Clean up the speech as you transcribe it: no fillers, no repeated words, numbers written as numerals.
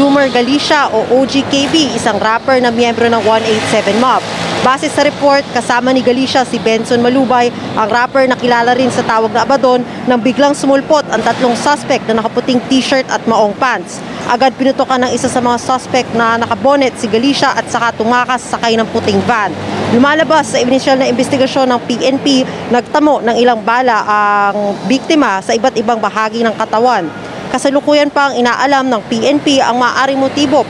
Jumer Galicia o OGKB, isang rapper na miyembro ng 187 Mob. Base sa report, kasama ni Galicia si Benson Malubay, ang rapper na kilala rin sa tawag na Abadon, nang biglang sumulpot ang tatlong suspect na nakaputing t-shirt at maong pants. Agad pinutukan ng isa sa mga suspect na nakabonet si Galicia at saka tumakas sakay ng puting van. Lumalabas sa inisyal na investigasyon ng PNP, nagtamo ng ilang bala ang biktima sa iba't ibang bahagi ng katawan. Kasalukuyan pa ang inaalam ng PNP ang maaaring motibo.